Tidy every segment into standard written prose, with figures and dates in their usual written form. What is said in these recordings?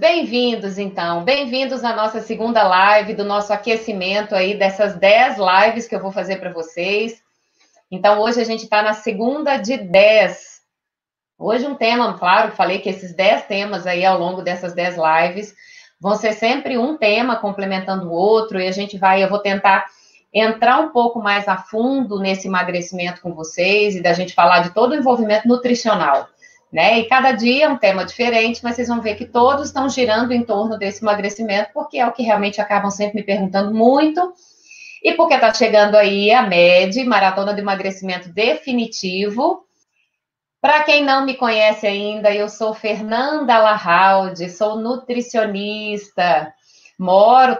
Bem-vindos, então. Bem-vindos à nossa segunda live, do nosso aquecimento aí, dessas 10 lives que eu vou fazer para vocês. Então, hoje a gente está na segunda de 10. Hoje um tema, claro, falei que esses 10 temas aí ao longo dessas 10 lives vão ser sempre um tema complementando o outro, e eu vou tentar entrar um pouco mais a fundo nesse emagrecimento com vocês, e da gente falar de todo o envolvimento nutricional. Né? E cada dia é um tema diferente, mas vocês vão ver que todos estão girando em torno desse emagrecimento, porque é o que realmente acabam sempre me perguntando muito, e porque está chegando aí a MED, Maratona de Emagrecimento Definitivo. Para quem não me conhece ainda, eu sou Fernanda Larraud, sou nutricionista,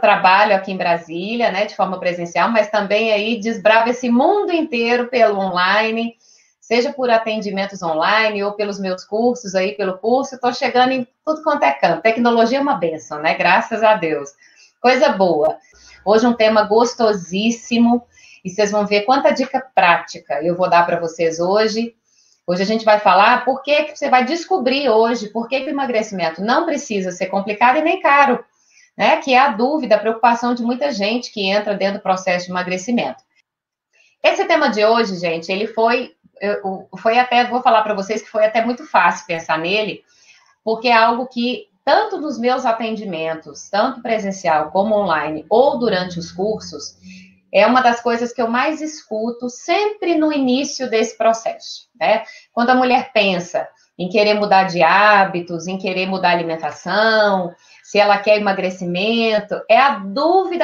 trabalho aqui em Brasília, né, de forma presencial, mas também aí desbravo esse mundo inteiro pelo online, seja por atendimentos online ou pelos meus cursos aí, pelo curso, estou chegando em tudo quanto é canto. Tecnologia é uma bênção, né? Graças a Deus. Coisa boa. Hoje um tema gostosíssimo, e vocês vão ver quanta dica prática eu vou dar para vocês hoje. Hoje a gente vai falar por que você vai descobrir hoje por que o emagrecimento não precisa ser complicado e nem caro, né? Que é a dúvida, a preocupação de muita gente que entra dentro do processo de emagrecimento. Esse tema de hoje, gente, ele foi até, vou falar para vocês que foi até muito fácil pensar nele, porque é algo que, tanto nos meus atendimentos, tanto presencial como online, ou durante os cursos, é uma das coisas que eu mais escuto sempre no início desse processo, né? Quando a mulher pensa em querer mudar de hábitos, em querer mudar a alimentação, se ela quer emagrecimento, é a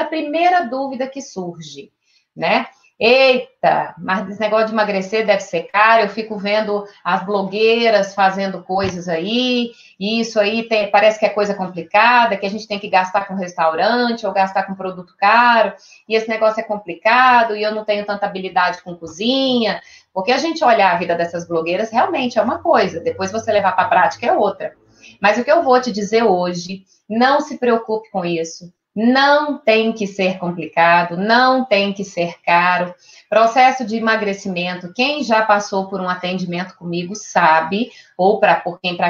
primeira dúvida que surge, né? Eita, mas esse negócio de emagrecer deve ser caro, eu fico vendo as blogueiras fazendo coisas aí, e isso aí parece que é coisa complicada, que a gente tem que gastar com restaurante ou gastar com produto caro, e esse negócio é complicado, e eu não tenho tanta habilidade com cozinha, porque a gente olhar a vida dessas blogueiras realmente é uma coisa, depois você levar para a prática é outra. Mas o que eu vou te dizer hoje, não se preocupe com isso. Não tem que ser complicado, não tem que ser caro. Processo de emagrecimento, quem já passou por um atendimento comigo sabe, ou para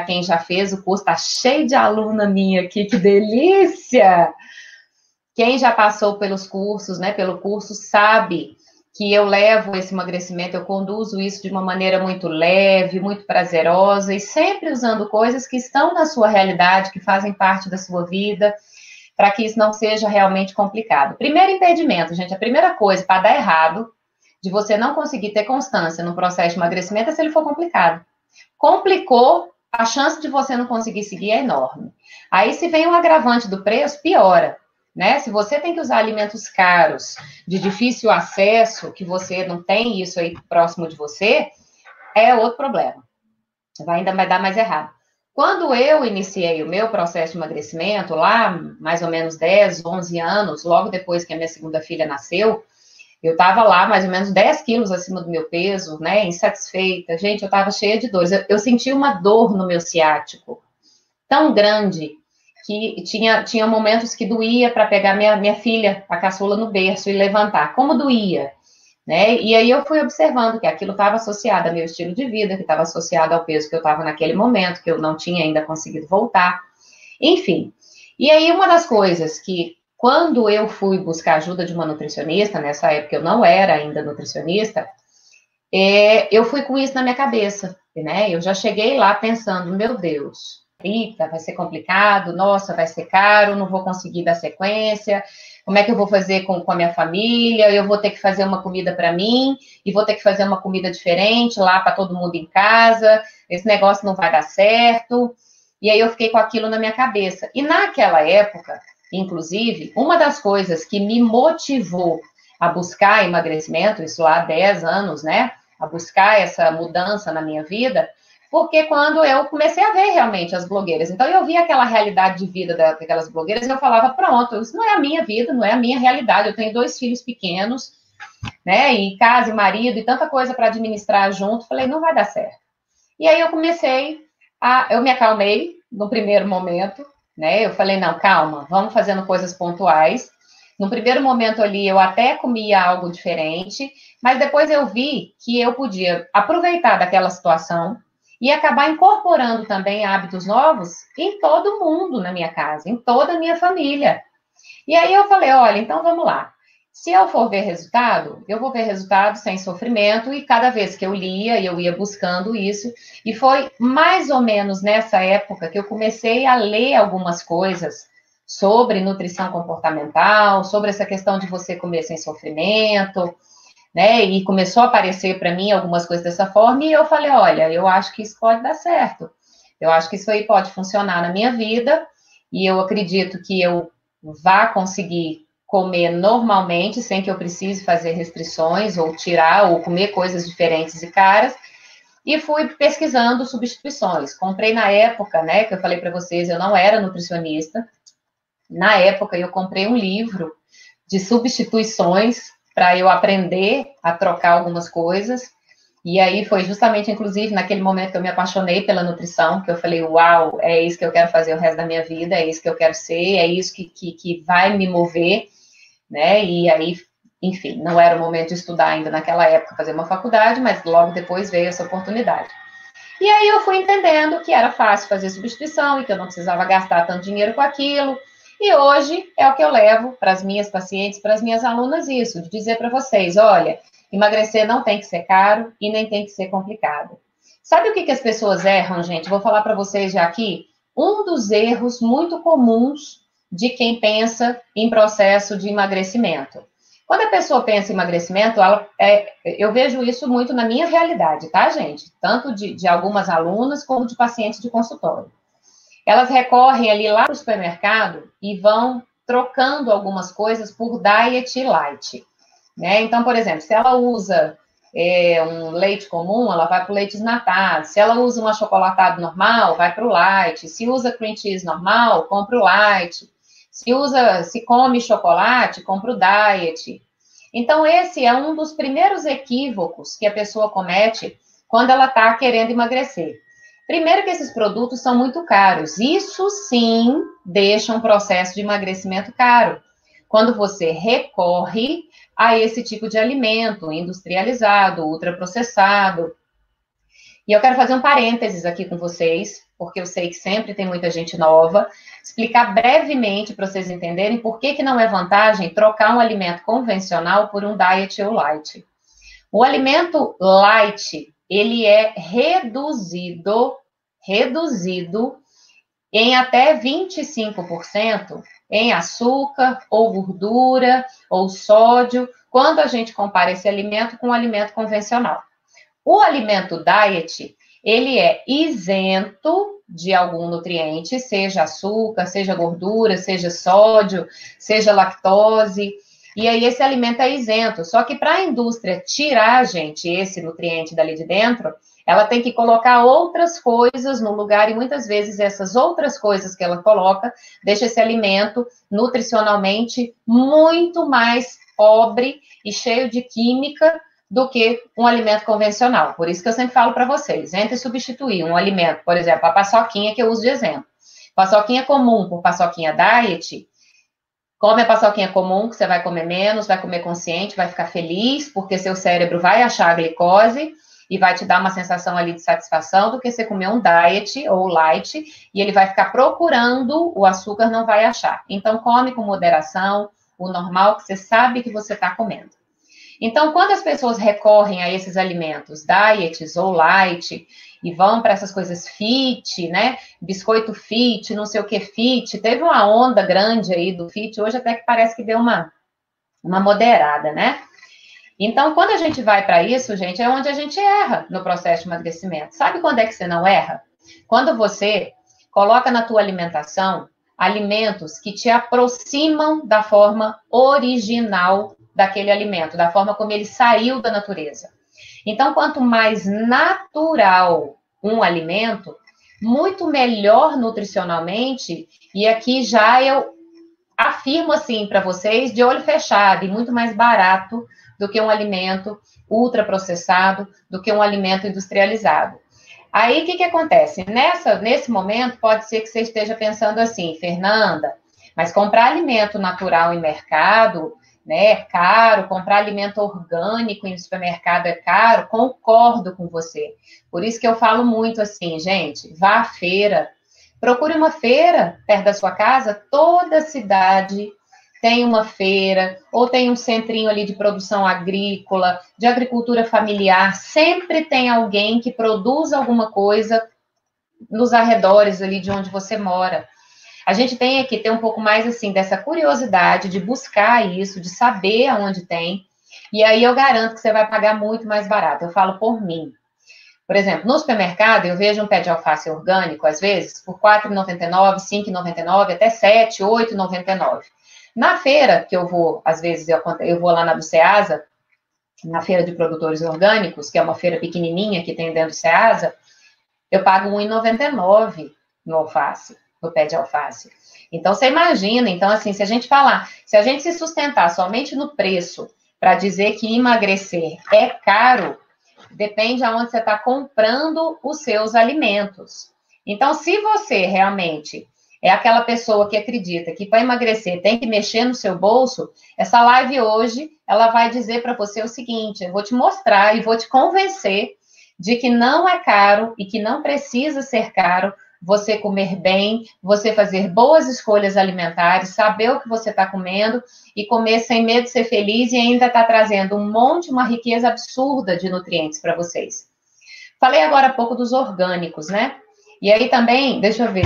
quem já fez o curso, tá cheio de aluna minha aqui, que delícia! Quem já passou pelos cursos, né, pelo curso, sabe que eu levo esse emagrecimento, eu conduzo isso de uma maneira muito leve, muito prazerosa, e sempre usando coisas que estão na sua realidade, que fazem parte da sua vida, para que isso não seja realmente complicado. Primeiro impedimento, gente, a primeira coisa para dar errado, de você não conseguir ter constância no processo de emagrecimento, é se ele for complicado. Complicou, a chance de você não conseguir seguir é enorme. Aí, se vem um agravante do preço, piora, né? Se você tem que usar alimentos caros, de difícil acesso, que você não tem isso aí próximo de você, é outro problema. Ainda vai dar mais errado. Quando eu iniciei o meu processo de emagrecimento, lá mais ou menos 10, 11 anos, logo depois que a minha segunda filha nasceu, eu estava lá mais ou menos 10 quilos acima do meu peso, né, insatisfeita. Gente, eu estava cheia de dores. Eu senti uma dor no meu ciático tão grande que tinha momentos que doía para pegar minha filha, a caçula, no berço e levantar. Como doía? Né? E aí eu fui observando que aquilo estava associado ao meu estilo de vida, que estava associado ao peso que eu estava naquele momento, que eu não tinha ainda conseguido voltar. Enfim. E aí uma das coisas que, quando eu fui buscar ajuda de uma nutricionista, nessa época eu não era ainda nutricionista, eu fui com isso na minha cabeça, né? Eu já cheguei lá pensando, meu Deus, eita, vai ser complicado, nossa, vai ser caro, não vou conseguir dar sequência, como é que eu vou fazer com a minha família? Eu vou ter que fazer uma comida para mim e vou ter que fazer uma comida diferente lá para todo mundo em casa. Esse negócio não vai dar certo. E aí eu fiquei com aquilo na minha cabeça. E naquela época, inclusive, uma das coisas que me motivou a buscar emagrecimento, isso lá há 10 anos, né? A buscar essa mudança na minha vida, porque quando eu comecei a ver realmente as blogueiras, então eu via aquela realidade de vida daquelas blogueiras e eu falava, pronto, isso não é a minha vida, não é a minha realidade, eu tenho 2 filhos pequenos, né, e casa e marido e tanta coisa para administrar junto, falei, não vai dar certo. E aí eu me acalmei no primeiro momento, né, eu falei, não, calma, vamos fazendo coisas pontuais. No primeiro momento ali, eu até comia algo diferente, mas depois eu vi que eu podia aproveitar daquela situação e acabar incorporando também hábitos novos em todo mundo na minha casa, em toda a minha família. E aí eu falei, olha, então vamos lá. Se eu for ver resultado, eu vou ver resultado sem sofrimento, e cada vez que eu lia, eu ia buscando isso, e foi mais ou menos nessa época que eu comecei a ler algumas coisas sobre nutrição comportamental, sobre essa questão de você comer sem sofrimento, né? E começou a aparecer para mim algumas coisas dessa forma, e eu falei, olha, eu acho que isso pode dar certo. Eu acho que isso aí pode funcionar na minha vida, e eu acredito que eu vá conseguir comer normalmente, sem que eu precise fazer restrições, ou tirar, ou comer coisas diferentes e caras, e fui pesquisando substituições. Comprei na época, né, que eu falei para vocês, eu não era nutricionista. Na época, eu comprei um livro de substituições para eu aprender a trocar algumas coisas. E aí foi justamente, inclusive, naquele momento que eu me apaixonei pela nutrição, que eu falei, uau, é isso que eu quero fazer o resto da minha vida, é isso que eu quero ser, é isso que vai me mover, né? E aí, enfim, não era o momento de estudar ainda naquela época, fazer uma faculdade, mas logo depois veio essa oportunidade. E aí eu fui entendendo que era fácil fazer substituição e que eu não precisava gastar tanto dinheiro com aquilo. E hoje é o que eu levo para as minhas pacientes, para as minhas alunas, isso, de dizer para vocês, olha, emagrecer não tem que ser caro e nem tem que ser complicado. Sabe o que as pessoas erram, gente? Vou falar para vocês já aqui. Um dos erros muito comuns de quem pensa em processo de emagrecimento. Quando a pessoa pensa em emagrecimento, eu vejo isso muito na minha realidade, tá, gente? Tanto de algumas alunas como de pacientes de consultório. Elas recorrem ali lá para o supermercado e vão trocando algumas coisas por diet light, né? Então, por exemplo, se ela usa um leite comum, ela vai para o leite desnatado. Se ela usa um achocolatado normal, vai para o light. Se usa cream cheese normal, compra o light. Se come chocolate, compra o diet. Então, esse é um dos primeiros equívocos que a pessoa comete quando ela está querendo emagrecer. Primeiro que esses produtos são muito caros. Isso sim deixa um processo de emagrecimento caro. Quando você recorre a esse tipo de alimento industrializado, ultraprocessado. E eu quero fazer um parênteses aqui com vocês, porque eu sei que sempre tem muita gente nova, explicar brevemente para vocês entenderem por que não é vantagem trocar um alimento convencional por um diet ou light. O alimento light, ele é reduzido em até 25% em açúcar, ou gordura, ou sódio, quando a gente compara esse alimento com o alimento convencional. O alimento diet, ele é isento de algum nutriente, seja açúcar, seja gordura, seja sódio, seja lactose, e aí esse alimento é isento. Só que para a indústria tirar, gente, esse nutriente dali de dentro, ela tem que colocar outras coisas no lugar, e muitas vezes essas outras coisas que ela coloca, deixa esse alimento nutricionalmente muito mais pobre e cheio de química do que um alimento convencional. Por isso que eu sempre falo para vocês, entre substituir um alimento, por exemplo, a paçoquinha que eu uso de exemplo, paçoquinha comum por paçoquinha diet, come a paçoquinha comum, que você vai comer menos, vai comer consciente, vai ficar feliz, porque seu cérebro vai achar a glicose e vai te dar uma sensação ali de satisfação, do que você comer um diet ou light, e ele vai ficar procurando, o açúcar não vai achar. Então, come com moderação, o normal que você sabe que você está comendo. Então, quando as pessoas recorrem a esses alimentos, diets ou light, e vão para essas coisas fit, né? Biscoito fit, não sei o que fit, teve uma onda grande aí do fit, hoje até que parece que deu uma moderada, né? Então, quando a gente vai para isso, gente, é onde a gente erra no processo de emagrecimento. Sabe quando é que você não erra? Quando você coloca na tua alimentação alimentos que te aproximam da forma original daquele alimento, da forma como ele saiu da natureza. Então, quanto mais natural um alimento, muito melhor nutricionalmente, e aqui já eu afirmo assim para vocês, de olho fechado, e muito mais barato do que um alimento ultraprocessado, do que um alimento industrializado. Aí, o que acontece? Nesse momento, pode ser que você esteja pensando assim, Fernanda, mas comprar alimento natural em mercado, né? É caro, comprar alimento orgânico em supermercado é caro, concordo com você. Por isso que eu falo muito assim, gente, vá à feira, procure uma feira perto da sua casa, toda cidade tem uma feira, ou tem um centrinho ali de produção agrícola, de agricultura familiar, sempre tem alguém que produz alguma coisa nos arredores ali de onde você mora. A gente tem que ter um pouco mais, assim, dessa curiosidade de buscar isso, de saber aonde tem, e aí eu garanto que você vai pagar muito mais barato. Eu falo por mim. Por exemplo, no supermercado, eu vejo um pé de alface orgânico, às vezes, por R$ 4,99, R$ 5,99, até R$ 7, R$ 8,99. Na feira, que eu vou, às vezes, eu vou lá na do Ceasa, na feira de produtores orgânicos, que é uma feira pequenininha que tem dentro do Ceasa, eu pago R$ 1,99 no alface, no pé de alface. Então, você imagina, então, assim, se a gente falar, se a gente se sustentar somente no preço para dizer que emagrecer é caro, depende aonde você está comprando os seus alimentos. Então, se você realmente é aquela pessoa que acredita que para emagrecer tem que mexer no seu bolso, essa live hoje, ela vai dizer para você o seguinte, eu vou te mostrar e vou te convencer de que não é caro e que não precisa ser caro você comer bem, você fazer boas escolhas alimentares, saber o que você está comendo e comer sem medo de ser feliz e ainda está trazendo uma riqueza absurda de nutrientes para vocês. Falei agora há pouco dos orgânicos, né? E aí também, deixa eu ver,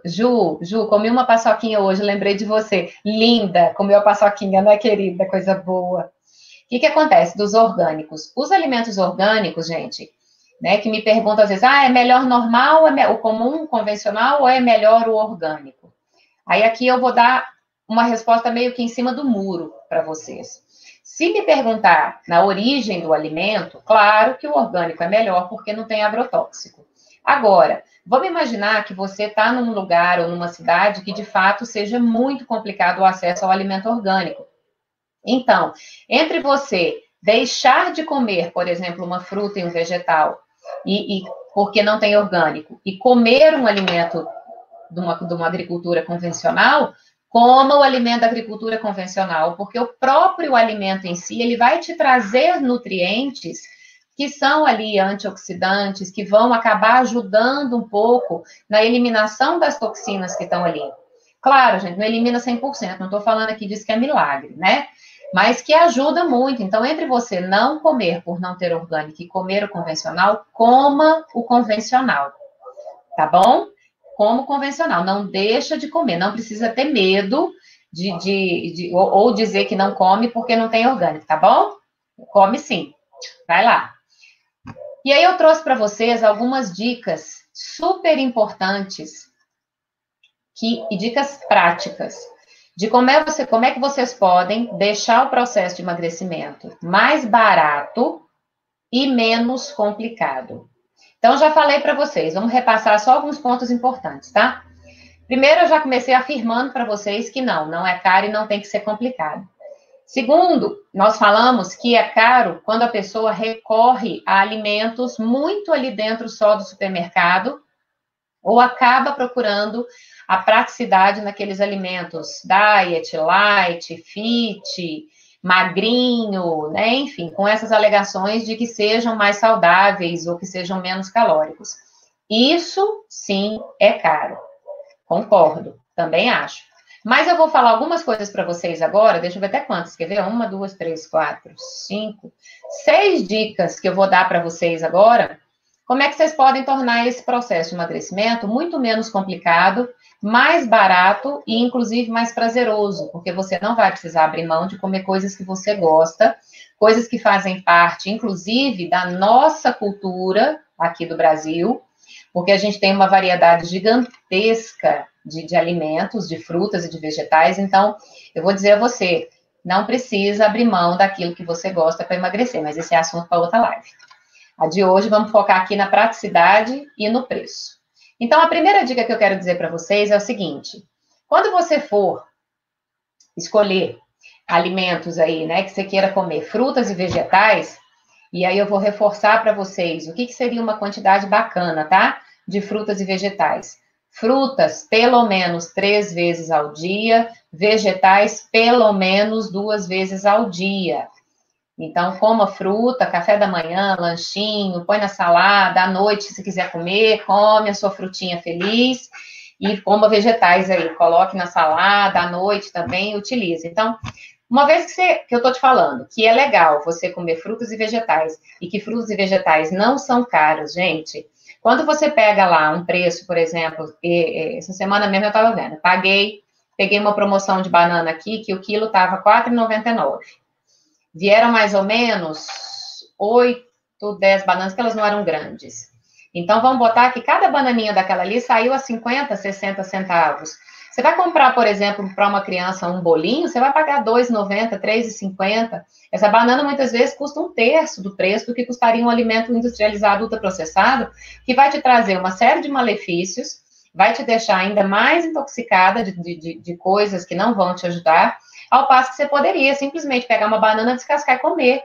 Ju, comi uma paçoquinha hoje, lembrei de você. Linda, comeu a paçoquinha, né, querida? Coisa boa. O que acontece dos orgânicos? Os alimentos orgânicos, gente, né, que me perguntam às vezes, é melhor normal, o comum, convencional, ou é melhor o orgânico? Aí aqui eu vou dar uma resposta meio que em cima do muro para vocês. Se me perguntar na origem do alimento, claro que o orgânico é melhor porque não tem agrotóxico. Agora, vamos imaginar que você está num lugar ou numa cidade que de fato seja muito complicado o acesso ao alimento orgânico. Então, entre você deixar de comer, por exemplo, uma fruta e um vegetal, porque não tem orgânico, e comer um alimento de uma agricultura convencional, coma o alimento da agricultura convencional, porque o próprio alimento em si, ele vai te trazer nutrientes que são ali antioxidantes, que vão acabar ajudando um pouco na eliminação das toxinas que estão ali. Claro, gente, não elimina 100%, não estou falando aqui disso que é milagre, né? Mas que ajuda muito. Então, entre você não comer por não ter orgânico e comer o convencional, coma o convencional, tá bom? Como o convencional, não deixa de comer, não precisa ter medo ou dizer que não come porque não tem orgânico, tá bom? Come sim, vai lá. E aí eu trouxe para vocês algumas dicas super importantes e dicas práticas de como é que vocês podem deixar o processo de emagrecimento mais barato e menos complicado. Então, já falei para vocês, vamos repassar só alguns pontos importantes, tá? Primeiro, eu já comecei afirmando para vocês que não é caro e não tem que ser complicado. Segundo, nós falamos que é caro quando a pessoa recorre a alimentos muito ali dentro só do supermercado ou acaba procurando a praticidade naqueles alimentos diet, light, fit, magrinho, né? Enfim, com essas alegações de que sejam mais saudáveis ou que sejam menos calóricos. Isso, sim, é caro. Concordo, também acho. Mas eu vou falar algumas coisas para vocês agora, deixa eu ver até quantas, quer ver? 1, 2, 3, 4, 5, 6 dicas que eu vou dar para vocês agora. Como é que vocês podem tornar esse processo de emagrecimento muito menos complicado, mais barato e, inclusive, mais prazeroso, porque você não vai precisar abrir mão de comer coisas que você gosta, coisas que fazem parte, inclusive, da nossa cultura aqui do Brasil, porque a gente tem uma variedade gigantesca de alimentos, de frutas e de vegetais, então, eu vou dizer a você, não precisa abrir mão daquilo que você gosta para emagrecer, mas esse é assunto para outra live. A de hoje, vamos focar aqui na praticidade e no preço. Então, a primeira dica que eu quero dizer para vocês é o seguinte, quando você for escolher alimentos aí, né, que você queira comer, frutas e vegetais, e aí eu vou reforçar para vocês o que seria uma quantidade bacana, tá? De frutas e vegetais. Frutas, pelo menos 3 vezes ao dia. Vegetais, pelo menos 2 vezes ao dia. Então, coma fruta, café da manhã, lanchinho, põe na salada, à noite, se quiser comer, come a sua frutinha feliz e coma vegetais aí, coloque na salada, à noite também, utilize. Então, uma vez que eu tô te falando que é legal você comer frutas e vegetais, e que frutas e vegetais não são caros, gente, quando você pega lá um preço, por exemplo, essa semana mesmo eu tava vendo, peguei uma promoção de banana aqui, que o quilo tava R$ 4,99. Vieram mais ou menos 8, 10 bananas, que elas não eram grandes. Então, vamos botar que cada bananinha daquela ali saiu a 50, 60 centavos. Você vai comprar, por exemplo, para uma criança um bolinho, você vai pagar R$ 2,90, R$ 3,50. Essa banana, muitas vezes, custa 1/3 do preço do que custaria um alimento industrializado, ultraprocessado, que vai te trazer uma série de malefícios, vai te deixar ainda mais intoxicada de coisas que não vão te ajudar, ao passo que você poderia simplesmente pegar uma banana, descascar e comer,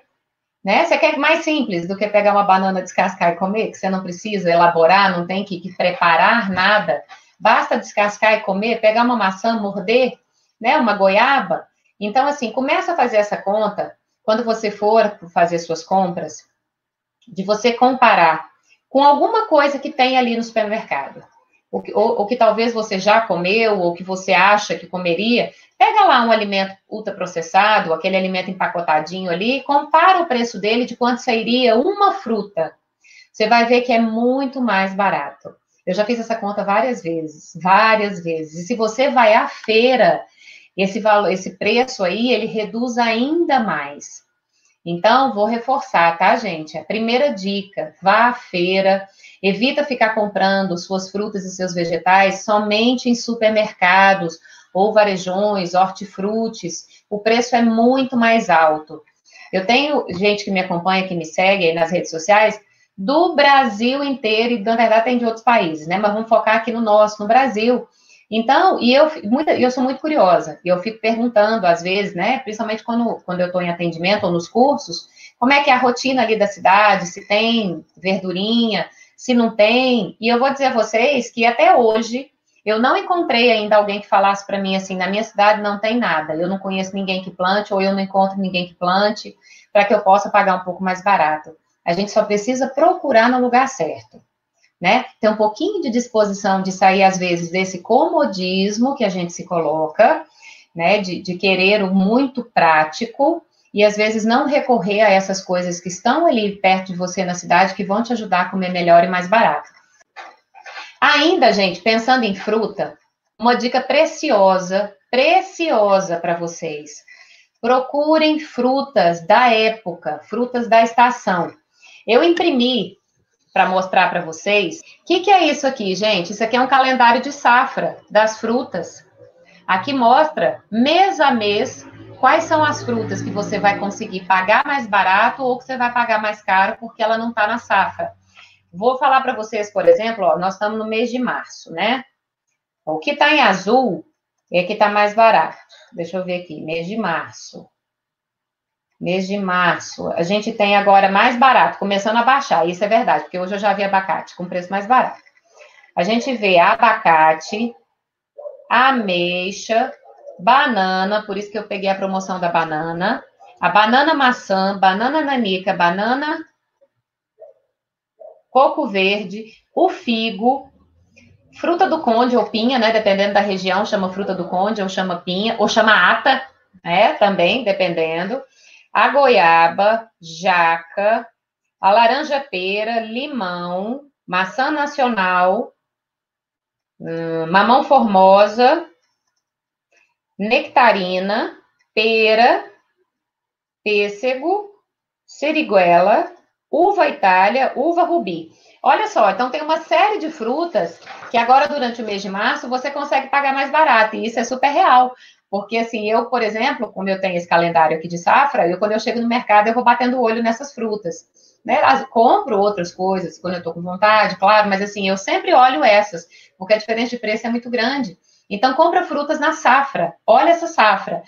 né? Você quer mais simples do que pegar uma banana, descascar e comer, que você não precisa elaborar, não tem que preparar nada, basta descascar e comer, pegar uma maçã, morder, né? Uma goiaba. Então, assim, começa a fazer essa conta, quando você for fazer suas compras, de você comparar com alguma coisa que tem ali no supermercado. Ou que talvez você já comeu, ou que você acha que comeria, pega lá um alimento ultraprocessado, aquele alimento empacotadinho ali, compara o preço dele de quanto sairia uma fruta. Você vai ver que é muito mais barato. Eu já fiz essa conta várias vezes, várias vezes. E se você vai à feira, esse preço aí, ele reduz ainda mais. Então, vou reforçar, tá, gente? A primeira dica, vá à feira, evita ficar comprando suas frutas e seus vegetais somente em supermercados ou varejões, hortifrutis. O preço é muito mais alto. Eu tenho gente que me acompanha, que me segue aí nas redes sociais, do Brasil inteiro, e na verdade tem de outros países, né? Mas vamos focar aqui no nosso, no Brasil. Então, eu sou muito curiosa, e eu fico perguntando, às vezes, né, principalmente quando eu estou em atendimento ou nos cursos, como é que é a rotina ali da cidade, se tem verdurinha, se não tem. E eu vou dizer a vocês que até hoje eu não encontrei ainda alguém que falasse para mim assim, na minha cidade não tem nada, eu não conheço ninguém que plante, ou eu não encontro ninguém que plante, para que eu possa pagar um pouco mais barato. A gente só precisa procurar no lugar certo. Né? Ter um pouquinho de disposição de sair, às vezes, desse comodismo que a gente se coloca, né? De querer o muito prático, e às vezes não recorrer a essas coisas que estão ali perto de você na cidade, que vão te ajudar a comer melhor e mais barato. Ainda, gente, pensando em fruta, uma dica preciosa para vocês. Procurem frutas da época, frutas da estação. Eu imprimi para mostrar para vocês. O que é isso aqui, gente? Isso aqui é um calendário de safra das frutas. Aqui mostra, mês a mês, quais são as frutas que você vai conseguir pagar mais barato ou que você vai pagar mais caro porque ela não está na safra. Vou falar para vocês, por exemplo, ó, nós estamos no mês de março, né? O que está em azul é que está mais barato. Deixa eu ver aqui, mês de março. Mês de março, a gente tem agora mais barato, começando a baixar, isso é verdade, porque hoje eu já vi abacate com preço mais barato. A gente vê abacate, ameixa, banana, por isso que eu peguei a promoção da banana, a banana maçã, banana nanica, banana coco verde, o figo, fruta do conde ou pinha, né, dependendo da região, chama fruta do conde ou chama pinha, ou chama ata, né, também, dependendo. A goiaba, jaca, a laranja-pera, limão, maçã nacional, mamão formosa, nectarina, pera, pêssego, seriguela, uva Itália, uva rubi. Olha só, então tem uma série de frutas que agora, durante o mês de março, você consegue pagar mais barato, e isso é super real. Porque, assim, eu, por exemplo, como eu tenho esse calendário aqui de safra, quando eu chego no mercado, eu vou batendo o olho nessas frutas. Né? Compro outras coisas quando eu estou com vontade, claro, mas, assim, eu sempre olho essas, porque a diferença de preço é muito grande. Então, compra frutas na safra. Olha essa safra.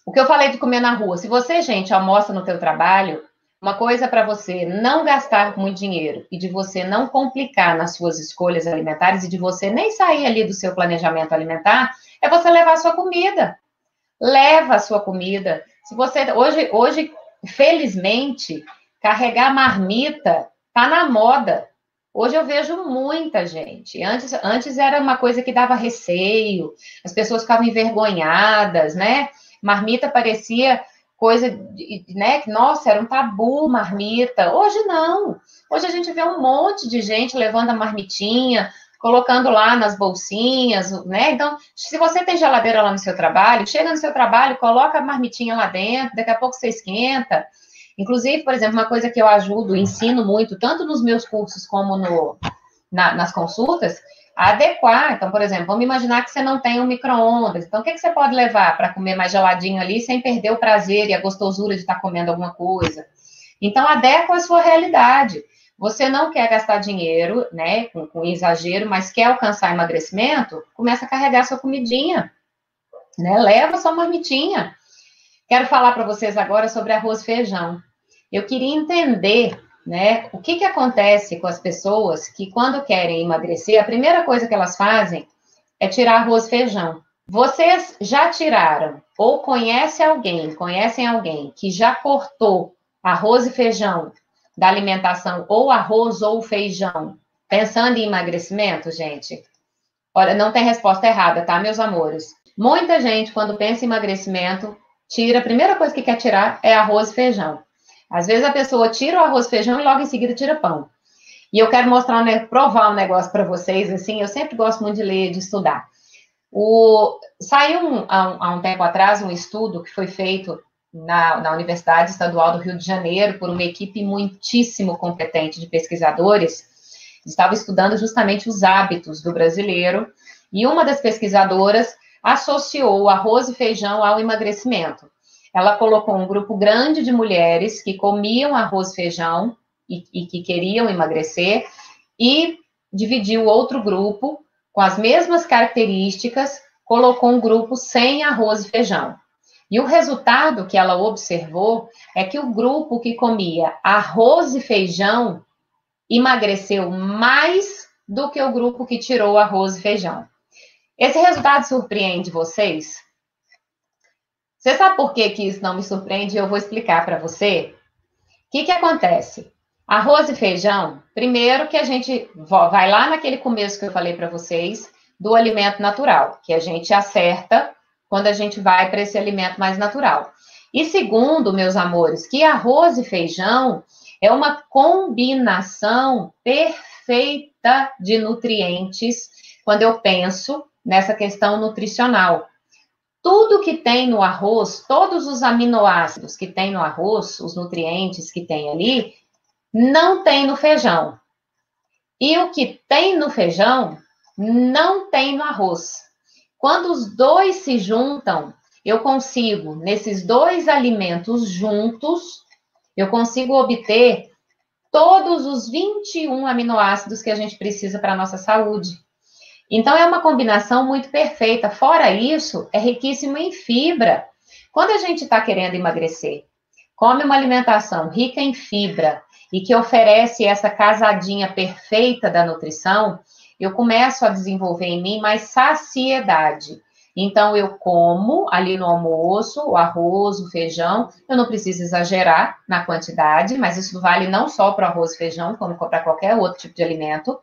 O que eu falei de comer na rua. Se você, gente, almoça no teu trabalho, uma coisa para você não gastar muito dinheiro e de você não complicar nas suas escolhas alimentares e de você nem sair ali do seu planejamento alimentar, é você levar a sua comida. Leva a sua comida. Se você hoje felizmente, carregar marmita tá na moda. Hoje eu vejo muita gente. Antes era uma coisa que dava receio, as pessoas ficavam envergonhadas, né? Marmita parecia coisa, né? Nossa, era um tabu marmita. Hoje não. Hoje a gente vê um monte de gente levando a marmitinha, colocando lá nas bolsinhas, né? Então, se você tem geladeira lá no seu trabalho, chega no seu trabalho, coloca a marmitinha lá dentro, daqui a pouco você esquenta. Inclusive, por exemplo, uma coisa que eu ajudo, ensino muito, tanto nos meus cursos como nas consultas, a adequar. Então, por exemplo, vamos imaginar que você não tem um micro-ondas. Então, o que você pode levar para comer mais geladinho ali, sem perder o prazer e a gostosura de estar comendo alguma coisa? Então, adequa a sua realidade. Você não quer gastar dinheiro, né, com exagero, mas quer alcançar emagrecimento, começa a carregar sua comidinha, né? Leva sua marmitinha. Quero falar para vocês agora sobre arroz e feijão. Eu queria entender, né, o que acontece com as pessoas que, quando querem emagrecer, a primeira coisa que elas fazem é tirar arroz e feijão. Vocês já tiraram ou conhecem alguém que já cortou arroz e feijão da alimentação, ou arroz ou feijão, pensando em emagrecimento, gente? Olha, não tem resposta errada, tá, meus amores? Muita gente, quando pensa em emagrecimento, tira, a primeira coisa que quer tirar é arroz e feijão. Às vezes a pessoa tira o arroz e feijão e logo em seguida tira pão. E eu quero provar um negócio para vocês, assim, eu sempre gosto muito de ler, de estudar. Saiu há um tempo atrás um estudo que foi feito na Universidade Estadual do Rio de Janeiro por uma equipe muitíssimo competente de pesquisadores. Estava estudando justamente os hábitos do brasileiro, e uma das pesquisadoras associou o arroz e feijão ao emagrecimento. Ela colocou um grupo grande de mulheres que comiam arroz e feijão e que queriam emagrecer, e dividiu outro grupo com as mesmas características, colocou um grupo sem arroz e feijão. E o resultado que ela observou é que o grupo que comia arroz e feijão emagreceu mais do que o grupo que tirou arroz e feijão. Esse resultado surpreende vocês? Você sabe por que isso não me surpreende? Eu vou explicar para você. O que acontece? Arroz e feijão, primeiro que a gente vai lá naquele começo que eu falei para vocês, do alimento natural, que a gente acerta quando a gente vai para esse alimento mais natural. E segundo, meus amores, que arroz e feijão é uma combinação perfeita de nutrientes quando eu penso nessa questão nutricional. Tudo que tem no arroz, todos os aminoácidos que tem no arroz, os nutrientes que tem ali, não tem no feijão. E o que tem no feijão, não tem no arroz. Quando os dois se juntam, eu consigo, nesses dois alimentos juntos, eu consigo obter todos os 21 aminoácidos que a gente precisa para a nossa saúde. Então, é uma combinação muito perfeita. Fora isso, é riquíssimo em fibra. Quando a gente está querendo emagrecer, come uma alimentação rica em fibra e que oferece essa casadinha perfeita da nutrição, eu começo a desenvolver em mim mais saciedade. Então, eu como ali no almoço o arroz, o feijão. Eu não preciso exagerar na quantidade, mas isso vale não só para o arroz e feijão, como para qualquer outro tipo de alimento.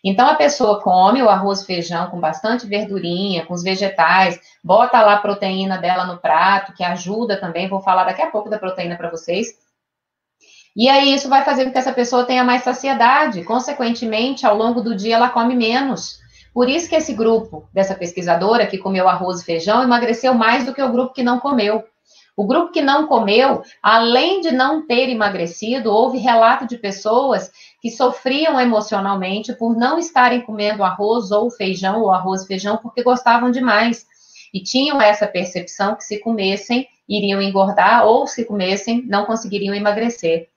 Então, a pessoa come o arroz e feijão com bastante verdurinha, com os vegetais, bota lá a proteína dela no prato, que ajuda também. Vou falar daqui a pouco da proteína para vocês. E aí, isso vai fazer com que essa pessoa tenha mais saciedade. Consequentemente, ao longo do dia, ela come menos. Por isso que esse grupo dessa pesquisadora que comeu arroz e feijão emagreceu mais do que o grupo que não comeu. O grupo que não comeu, além de não ter emagrecido, houve relato de pessoas que sofriam emocionalmente por não estarem comendo arroz ou feijão, ou arroz e feijão, porque gostavam demais. E tinham essa percepção que se comessem, iriam engordar, ou se comessem, não conseguiriam emagrecer.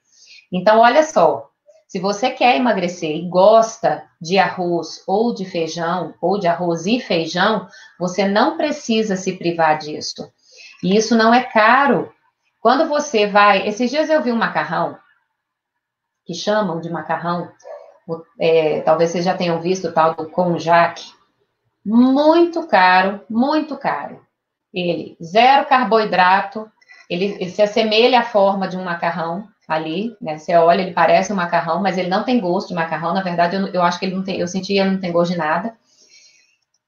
Então, olha só, se você quer emagrecer e gosta de arroz ou de feijão, ou de arroz e feijão, você não precisa se privar disso. E isso não é caro. Quando você vai... Esses dias eu vi um macarrão, que chamam de macarrão, talvez vocês já tenham visto o tal do konjac, muito caro, muito caro. Ele, zero carboidrato, ele se assemelha à forma de um macarrão ali, né? Você olha, ele parece um macarrão, mas ele não tem gosto de macarrão. Na verdade, eu acho que ele não tem, eu senti que ele não tem gosto de nada.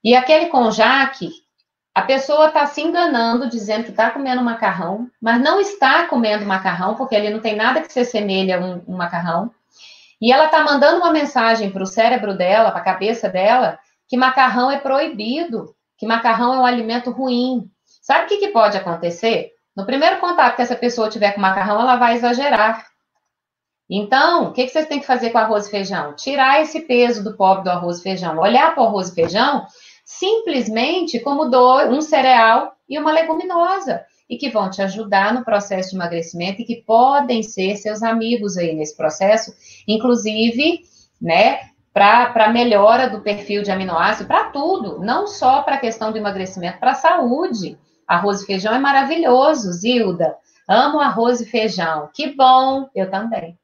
E aquele konjac, a pessoa está se enganando, dizendo que está comendo macarrão, mas não está comendo macarrão, porque ele não tem nada que se assemelhe a um macarrão. E ela está mandando uma mensagem para o cérebro dela, para a cabeça dela, que macarrão é proibido, que macarrão é um alimento ruim. Sabe o que pode acontecer? No primeiro contato que essa pessoa tiver com macarrão, ela vai exagerar. Então, o que vocês têm que fazer com arroz e feijão? Tirar esse peso do pobre do arroz e feijão. Olhar para o arroz e feijão simplesmente como um cereal e uma leguminosa. E que vão te ajudar no processo de emagrecimento e que podem ser seus amigos aí nesse processo, inclusive, né, para melhora do perfil de aminoácido, para tudo, não só para a questão do emagrecimento, para a saúde. Arroz e feijão é maravilhoso, Zilda. Amo arroz e feijão. Que bom, eu também.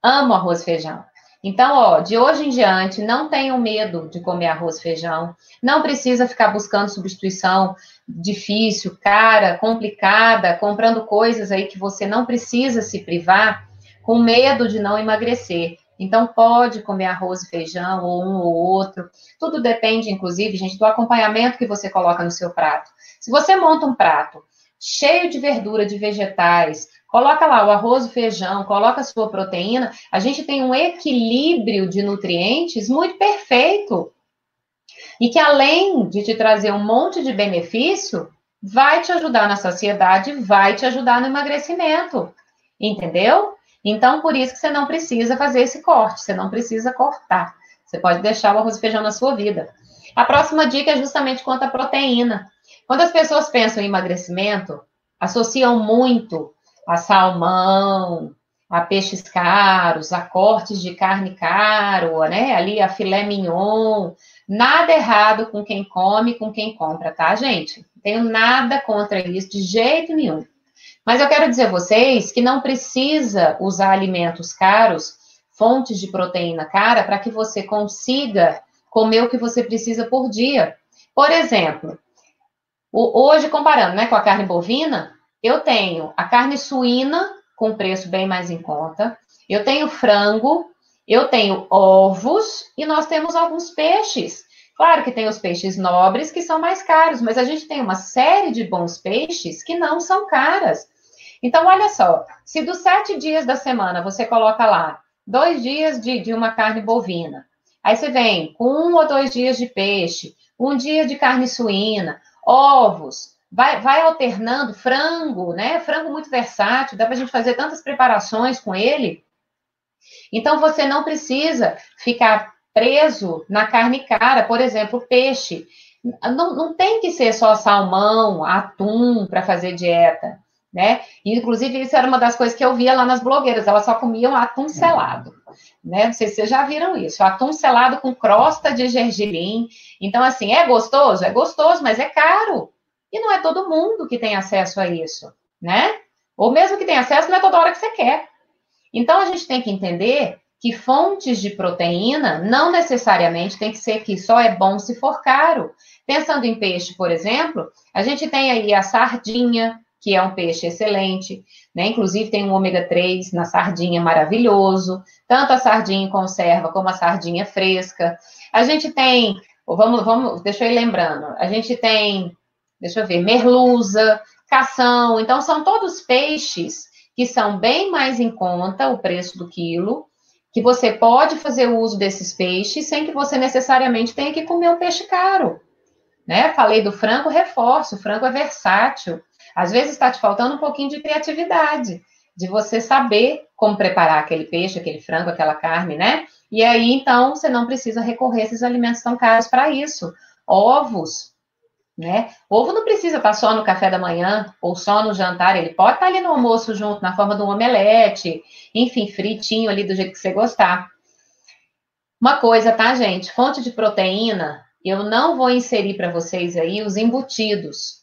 Amo arroz e feijão. Então, ó, de hoje em diante, não tenham medo de comer arroz e feijão. Não precisa ficar buscando substituição difícil, cara, complicada, comprando coisas aí que você não precisa se privar, com medo de não emagrecer. Então, pode comer arroz e feijão, ou um ou outro. Tudo depende, inclusive, gente, do acompanhamento que você coloca no seu prato. Se você monta um prato cheio de verdura, de vegetais, coloca lá o arroz, o feijão, coloca a sua proteína, a gente tem um equilíbrio de nutrientes muito perfeito. E que além de te trazer um monte de benefício, vai te ajudar na saciedade, vai te ajudar no emagrecimento. Entendeu? Então, por isso que você não precisa fazer esse corte, você não precisa cortar. Você pode deixar o arroz e feijão na sua vida. A próxima dica é justamente quanto à proteína. Quando as pessoas pensam em emagrecimento, associam muito a salmão, a peixes caros, a cortes de carne caro, né? Ali a filé mignon. Nada errado com quem come, com quem compra, tá, gente? Não tenho nada contra isso, de jeito nenhum. Mas eu quero dizer a vocês que não precisa usar alimentos caros, fontes de proteína cara, para que você consiga comer o que você precisa por dia. Por exemplo, hoje, comparando, né, com a carne bovina, eu tenho a carne suína com preço bem mais em conta, eu tenho frango, eu tenho ovos e nós temos alguns peixes. Claro que tem os peixes nobres que são mais caros, mas a gente tem uma série de bons peixes que não são caras. Então, olha só, se dos 7 dias da semana você coloca lá 2 dias de uma carne bovina, aí você vem com 1 ou 2 dias de peixe, 1 dia de carne suína, ovos, vai alternando, frango, né? Frango muito versátil, dá para a gente fazer tantas preparações com ele. Então, você não precisa ficar preso na carne cara, por exemplo, peixe. Não tem que ser só salmão, atum para fazer dieta, né? Inclusive, isso era uma das coisas que eu via lá nas blogueiras, elas só comiam atum selado, né? Não sei se vocês já viram isso, atum selado com crosta de gergelim. Então, assim, é gostoso? É gostoso, mas é caro. E não é todo mundo que tem acesso a isso, né? Ou mesmo que tenha acesso, não é toda hora que você quer. Então, a gente tem que entender que fontes de proteína não necessariamente tem que ser que só é bom se for caro. Pensando em peixe, por exemplo, a gente tem aí a sardinha, que é um peixe excelente, né? Inclusive tem um ômega 3 na sardinha maravilhoso, tanto a sardinha em conserva como a sardinha fresca. A gente tem, deixa eu ir lembrando, a gente tem, deixa eu ver, merluza, cação, então são todos peixes que são bem mais em conta o preço do quilo, que você pode fazer uso desses peixes sem que você necessariamente tenha que comer um peixe caro, né? Falei do frango, reforço, o frango é versátil. Às vezes está te faltando um pouquinho de criatividade, de você saber como preparar aquele peixe, aquele frango, aquela carne, né? E aí, então, você não precisa recorrer a esses alimentos tão caros para isso. Ovos, né? Ovo não precisa estar só no café da manhã ou só no jantar, ele pode estar ali no almoço junto, na forma de um omelete, enfim, fritinho ali do jeito que você gostar. Uma coisa, tá, gente? Fonte de proteína, eu não vou inserir para vocês aí os embutidos.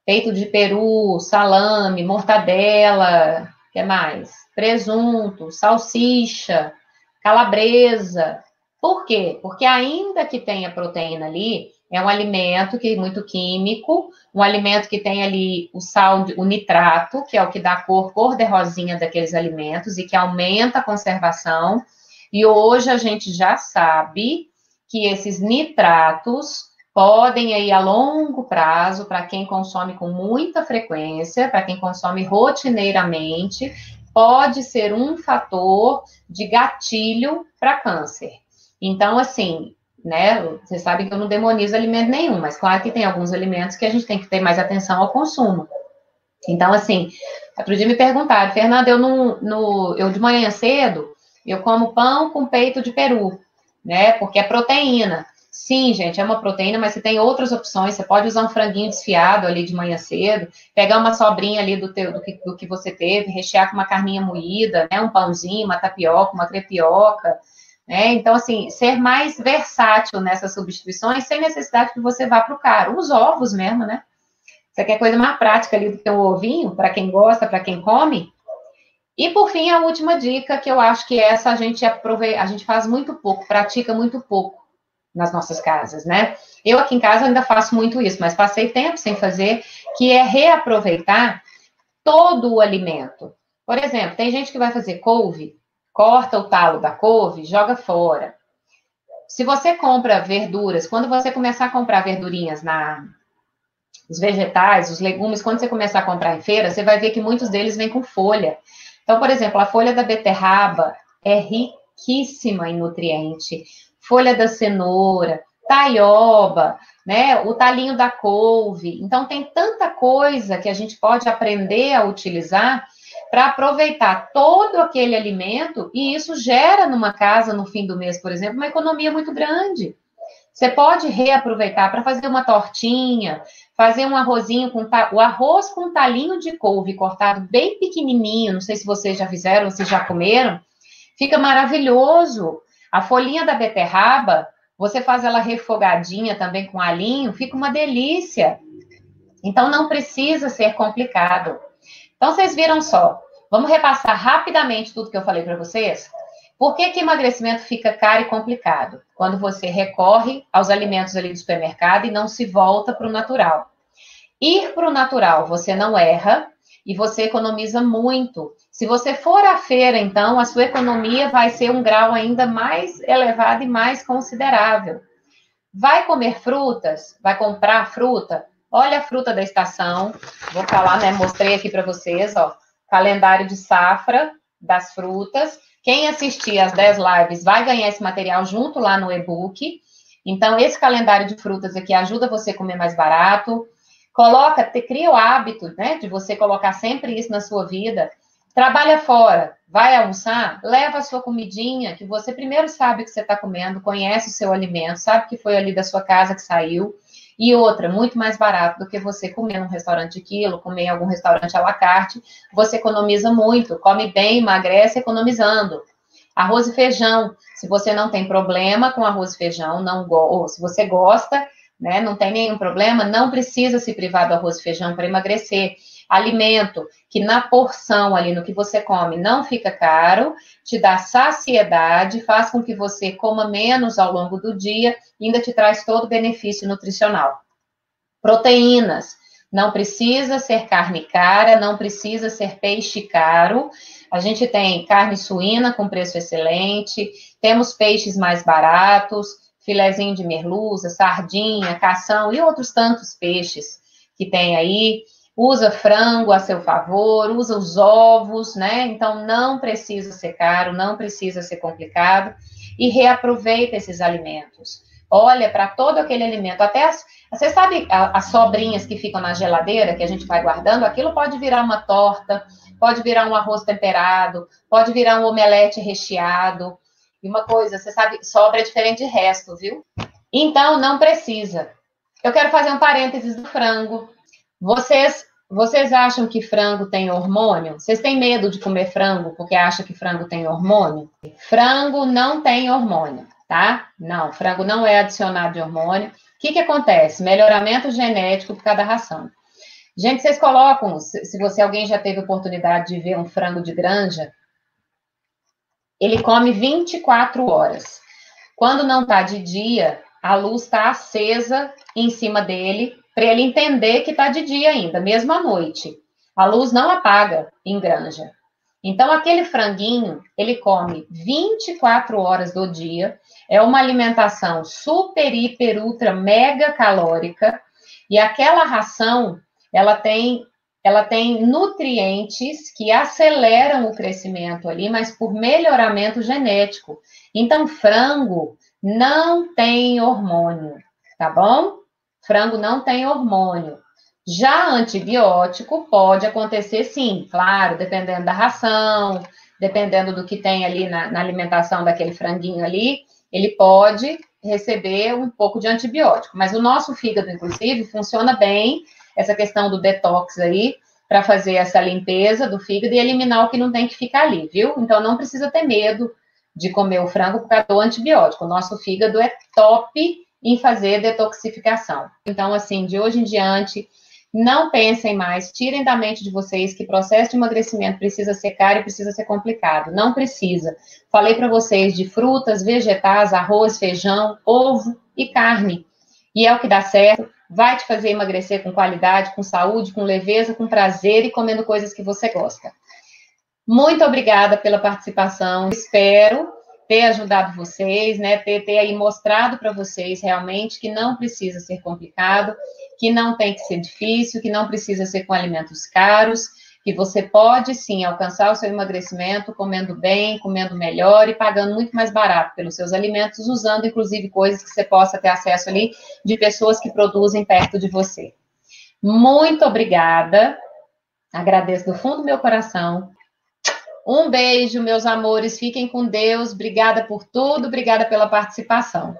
peito de peru, salame, mortadela, o que mais? Presunto, salsicha, calabresa. Por quê? Porque ainda que tenha proteína ali, é um alimento que é muito químico, um alimento que tem ali o sal, o nitrato, que é o que dá a cor de rosinha daqueles alimentos e que aumenta a conservação. E hoje a gente já sabe que esses nitratos podem aí a longo prazo, para quem consome com muita frequência, para quem consome rotineiramente, pode ser um fator de gatilho para câncer. Então, assim, né, vocês sabem que eu não demonizo alimento nenhum, mas claro que tem alguns alimentos que a gente tem que ter mais atenção ao consumo. Então, assim, outro dia me perguntaram, Fernanda, eu de manhã cedo, eu como pão com peito de peru, né, porque é proteína. Sim, gente, é uma proteína, mas você tem outras opções. Você pode usar um franguinho desfiado ali de manhã cedo, pegar uma sobrinha ali do que você teve, rechear com uma carninha moída, né? Um pãozinho, uma tapioca, uma crepioca, né? Então, assim, ser mais versátil nessas substituições, sem necessidade que você vá para o caro. Os ovos mesmo, né? Você quer coisa mais prática ali do que um ovinho, para quem gosta, para quem come. E, por fim, a última dica, que eu acho que essa a gente faz muito pouco, pratica muito pouco nas nossas casas, né? Eu aqui em casa ainda faço muito isso, mas passei tempo sem fazer, que é reaproveitar todo o alimento. Por exemplo, tem gente que vai fazer couve, corta o talo da couve, joga fora. Se você compra verduras, quando você começar a comprar verdurinhas os vegetais, os legumes, quando você começar a comprar em feira, você vai ver que muitos deles vêm com folha. Então, por exemplo, a folha da beterraba é riquíssima em nutriente. Folha da cenoura, taioba, né? O talinho da couve. Então, tem tanta coisa que a gente pode aprender a utilizar para aproveitar todo aquele alimento, e isso gera numa casa, no fim do mês, por exemplo, uma economia muito grande. Você pode reaproveitar para fazer uma tortinha, fazer um arrozinho o arroz com talinho de couve cortado bem pequenininho, não sei se vocês já fizeram, se já comeram, fica maravilhoso. A folhinha da beterraba, você faz ela refogadinha também com alinho, fica uma delícia. Então não precisa ser complicado. Então vocês viram só, vamos repassar rapidamente tudo que eu falei para vocês? Por que emagrecimento fica caro e complicado? Quando você recorre aos alimentos ali do supermercado e não se volta para o natural. Ir para o natural, você não erra e você economiza muito. Se você for à feira, então, a sua economia vai ser um grau ainda mais elevado e mais considerável. Vai comer frutas? Vai comprar fruta? Olha a fruta da estação. Vou falar, né? Mostrei aqui para vocês, ó. Calendário de safra das frutas. Quem assistir às 10 lives vai ganhar esse material junto lá no e-book. Então, esse calendário de frutas aqui ajuda você a comer mais barato. Cria o hábito, né, de você colocar sempre isso na sua vida. Trabalha fora, vai almoçar, leva a sua comidinha, que você primeiro sabe o que você está comendo, conhece o seu alimento, sabe que foi ali da sua casa que saiu. E outra, muito mais barato do que você comer num restaurante de quilo, comer em algum restaurante à la carte. Você economiza muito, come bem, emagrece economizando. Arroz e feijão, se você não tem problema com arroz e feijão, ou se você gosta, né, não tem nenhum problema, não precisa se privar do arroz e feijão para emagrecer. Alimento que na porção ali, no que você come, não fica caro, te dá saciedade, faz com que você coma menos ao longo do dia e ainda te traz todo o benefício nutricional. Proteínas, não precisa ser carne cara, não precisa ser peixe caro. A gente tem carne suína com preço excelente, temos peixes mais baratos, filezinho de merluza, sardinha, cação e outros tantos peixes que tem aí. Usa frango a seu favor, usa os ovos, né? Então, não precisa ser caro, não precisa ser complicado. E reaproveita esses alimentos. Olha para todo aquele alimento. Você sabe as sobrinhas que ficam na geladeira, que a gente vai guardando? Aquilo pode virar uma torta, pode virar um arroz temperado, pode virar um omelete recheado. E uma coisa, você sabe, sobra é diferente de resto, viu? Então, não precisa. Eu quero fazer um parênteses do frango. Vocês acham que frango tem hormônio? Vocês têm medo de comer frango porque acham que frango tem hormônio? Frango não tem hormônio, tá? Não, frango não é adicionado de hormônio. O que acontece? Melhoramento genético por causa da ração. Gente, vocês colocam, se alguém já teve oportunidade de ver um frango de granja, ele come 24 horas. Quando não está de dia, a luz está acesa em cima dele, para ele entender que está de dia ainda, mesmo à noite. A luz não apaga em granja. Então, aquele franguinho, ele come 24 horas do dia, é uma alimentação super, hiper, ultra, mega calórica, e aquela ração, ela tem nutrientes que aceleram o crescimento ali, mas por melhoramento genético. Então, frango não tem hormônio, tá bom? Frango não tem hormônio. Já antibiótico pode acontecer sim, claro, dependendo da ração, dependendo do que tem ali na alimentação daquele franguinho ali, ele pode receber um pouco de antibiótico. Mas o nosso fígado, inclusive, funciona bem, essa questão do detox aí, para fazer essa limpeza do fígado e eliminar o que não tem que ficar ali, viu? Então, não precisa ter medo de comer o frango por causa do antibiótico. O nosso fígado é top em fazer detoxificação. Então, assim, de hoje em diante, não pensem mais, tirem da mente de vocês que processo de emagrecimento precisa ser caro e precisa ser complicado. Não precisa. Falei para vocês de frutas, vegetais, arroz, feijão, ovo e carne. E é o que dá certo. Vai te fazer emagrecer com qualidade, com saúde, com leveza, com prazer e comendo coisas que você gosta. Muito obrigada pela participação. Espero ter ajudado vocês, né? Ter aí mostrado para vocês realmente que não precisa ser complicado, que não tem que ser difícil, que não precisa ser com alimentos caros, que você pode sim alcançar o seu emagrecimento comendo bem, comendo melhor e pagando muito mais barato pelos seus alimentos, usando inclusive coisas que você possa ter acesso ali de pessoas que produzem perto de você. Muito obrigada. Agradeço do fundo do meu coração. Um beijo, meus amores. Fiquem com Deus. Obrigada por tudo. Obrigada pela participação.